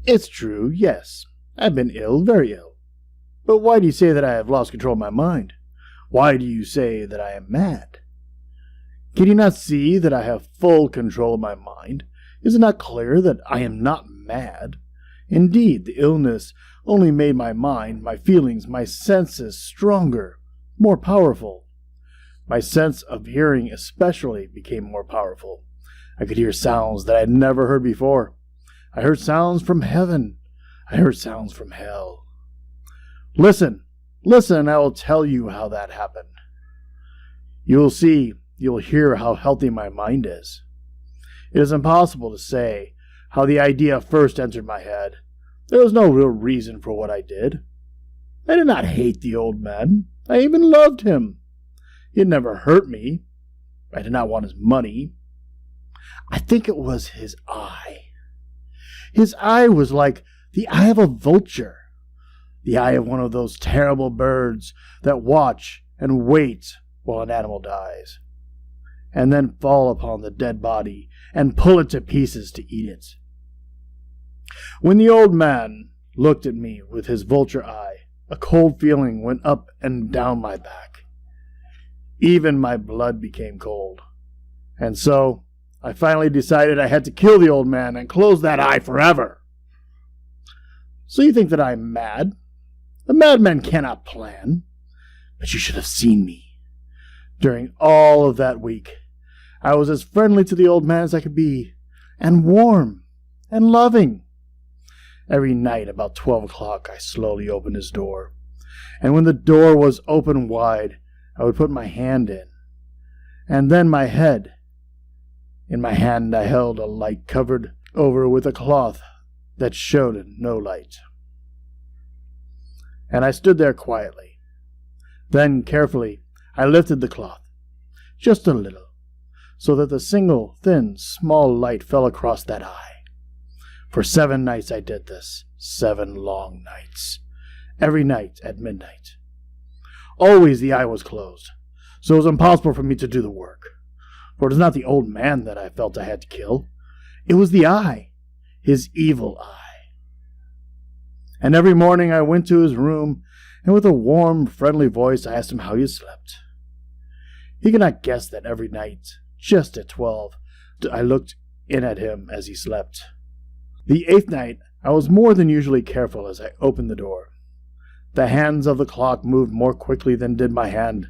It's true, yes. I've been ill, very ill. But why do you say that I have lost control of my mind? Why do you say that I am mad? Can you not see that I have full control of my mind? Is it not clear that I am not mad? Indeed, the illness only made my mind, my feelings, my senses stronger, more powerful. My sense of hearing especially became more powerful. I could hear sounds that I had never heard before. I heard sounds from heaven. I heard sounds from hell. Listen, I will tell you how that happened. You'll hear how healthy my mind is. It is impossible to say how the idea first entered my head. There was no real reason for what I did. I did not hate the old man. I even loved him. He had never hurt me. I did not want his money. I think it was his eye. His eye was like the eye of a vulture, the eye of one of those terrible birds that watch and wait while an animal dies, and then fall upon the dead body and pull it to pieces to eat it. When the old man looked at me with his vulture eye, a cold feeling went up and down my back. Even my blood became cold. And so I finally decided I had to kill the old man and close that eye forever. So you think that I'm mad? A madman cannot plan. But you should have seen me. During all of that week, I was as friendly to the old man as I could be, and warm, and loving. Every night about 12 o'clock, I slowly opened his door. And when the door was open wide, I would put my hand in, and then my head. In my hand I held a light covered over with a cloth that showed no light. And I stood there quietly. Then, carefully, I lifted the cloth, just a little, so that the single, thin, small light fell across that eye. For 7 nights I did this, 7 long nights, every night at midnight. Always the eye was closed, so it was impossible for me to do the work. For it was not the old man that I felt I had to kill. It was the eye, his evil eye. And every morning I went to his room, and with a warm, friendly voice I asked him how he slept. He could not guess that every night, just at 12, I looked in at him as he slept. The 8th night, I was more than usually careful as I opened the door. The hands of the clock moved more quickly than did my hand.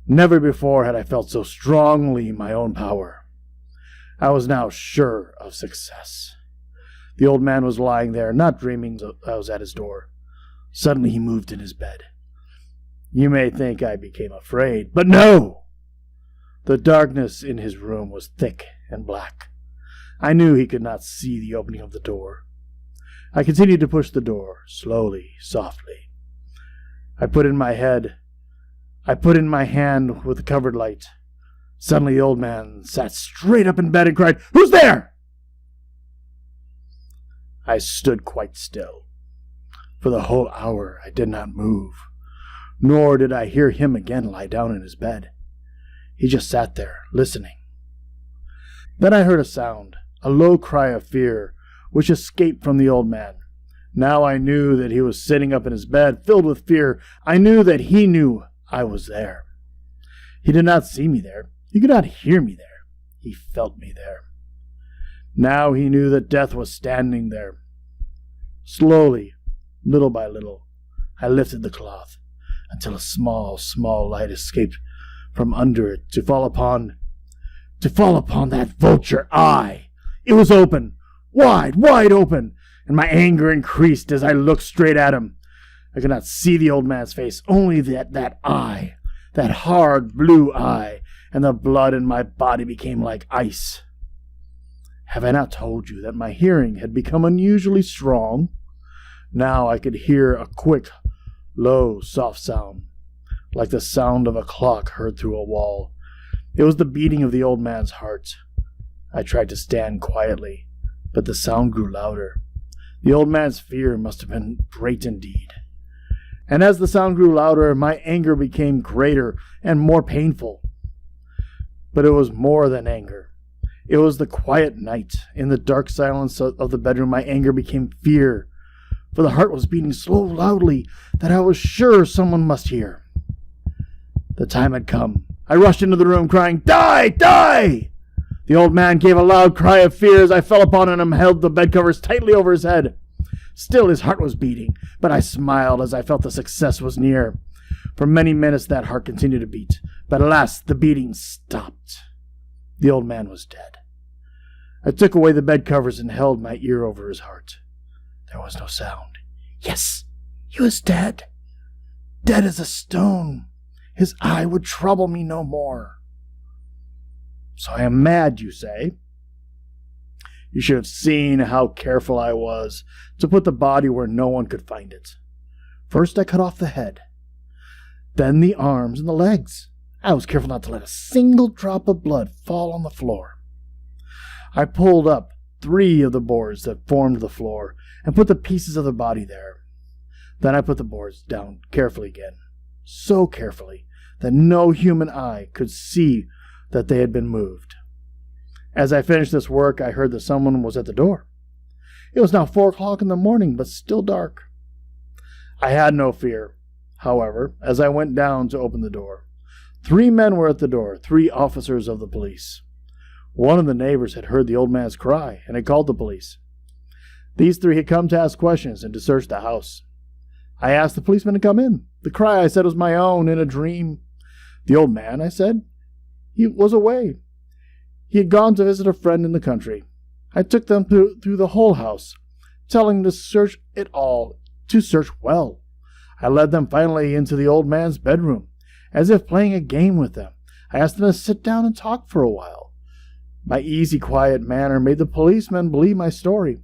Never before had I felt so strongly my own power. I was now sure of success. The old man was lying there, not dreaming I was at his door. Suddenly he moved in his bed. You may think I became afraid, but no! The darkness in his room was thick and black. I knew he could not see the opening of the door. I continued to push the door, slowly, softly. I put in my hand with the covered light. Suddenly the old man sat straight up in bed and cried, "Who's there?" I stood quite still. For the whole hour I did not move, nor did I hear him again lie down in his bed. He just sat there, listening. Then I heard a sound, a low cry of fear, which escaped from the old man. Now I knew that he was sitting up in his bed, filled with fear. I knew that he knew I was there. He did not see me there. He could not hear me there. He felt me there. Now he knew that death was standing there. Slowly, little by little, I lifted the cloth until a small, small light escaped from under it to fall upon that vulture eye. It was open, wide, wide open, and my anger increased as I looked straight at him. I could not see the old man's face, only that eye, that hard blue eye, and the blood in my body became like ice. Have I not told you that my hearing had become unusually strong? Now I could hear a quick, low, soft sound, like the sound of a clock heard through a wall. It was the beating of the old man's heart. I tried to stand quietly, but the sound grew louder. The old man's fear must have been great indeed. And as the sound grew louder, my anger became greater and more painful. But it was more than anger. It was the quiet night. In the dark silence of the bedroom, my anger became fear, for the heart was beating so loudly that I was sure someone must hear. The time had come. I rushed into the room, crying, "Die! Die!" The old man gave a loud cry of fear as I fell upon him and held the bedcovers tightly over his head. Still his heart was beating, but I smiled as I felt the success was near. For many minutes that heart continued to beat, but at last the beating stopped. The old man was dead. I took away the bedcovers and held my ear over his heart. There was no sound. Yes, he was dead. Dead as a stone. His eye would trouble me no more. So I am mad, you say? You should have seen how careful I was to put the body where no one could find it. First I cut off the head, then the arms and the legs. I was careful not to let a single drop of blood fall on the floor. I pulled up 3 of the boards that formed the floor and put the pieces of the body there. Then I put the boards down carefully again, so carefully that no human eye could see that they had been moved. As I finished this work, I heard that someone was at the door. It was now 4 o'clock in the morning, but still dark. I had no fear, however, as I went down to open the door. 3 men were at the door, 3 officers of the police. One of the neighbors had heard the old man's cry and had called the police. These 3 had come to ask questions and to search the house. I asked the policeman to come in. The cry, I said, was my own in a dream. The old man, I said, he was away. He had gone to visit a friend in the country. I took them through the whole house, telling them to search it all, to search well. I led them finally into the old man's bedroom, as if playing a game with them. I asked them to sit down and talk for a while. My easy, quiet manner made the policemen believe my story.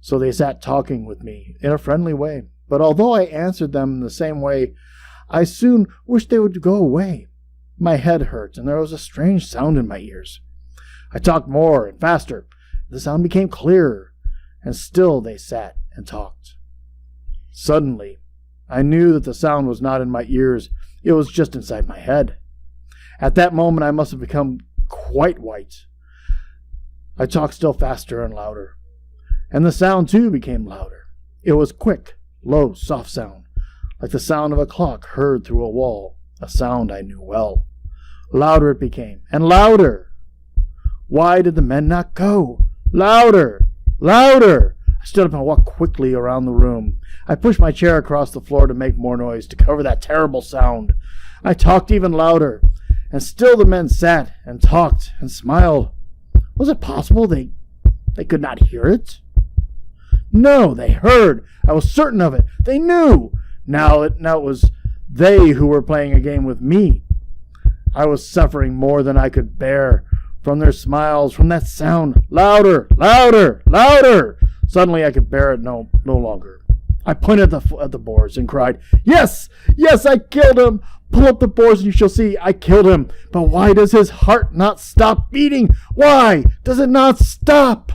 So they sat talking with me in a friendly way. But although I answered them in the same way, I soon wished they would go away. My head hurt, and there was a strange sound in my ears. I talked more and faster. The sound became clearer, and still they sat and talked. Suddenly, I knew that the sound was not in my ears. It was just inside my head. At that moment, I must have become quite white. I talked still faster and louder, and the sound, too, became louder. It was quick, low, soft sound, like the sound of a clock heard through a wall, a sound I knew well. Louder it became, and louder. Why did the men not go? Louder! Louder! I stood up and walked quickly around the room. I pushed my chair across the floor to make more noise, to cover that terrible sound. I talked even louder, and still the men sat and talked and smiled. Was it possible they could not hear it? No, they heard. I was certain of it. They knew. Now it was they who were playing a game with me. I was suffering more than I could bear. From their smiles, from that sound, louder, louder, louder. Suddenly I could bear it no longer. I pointed at the boards and cried, "Yes, yes, I killed him. Pull up the boards and you shall see I killed him. But why does his heart not stop beating? Why does it not stop?"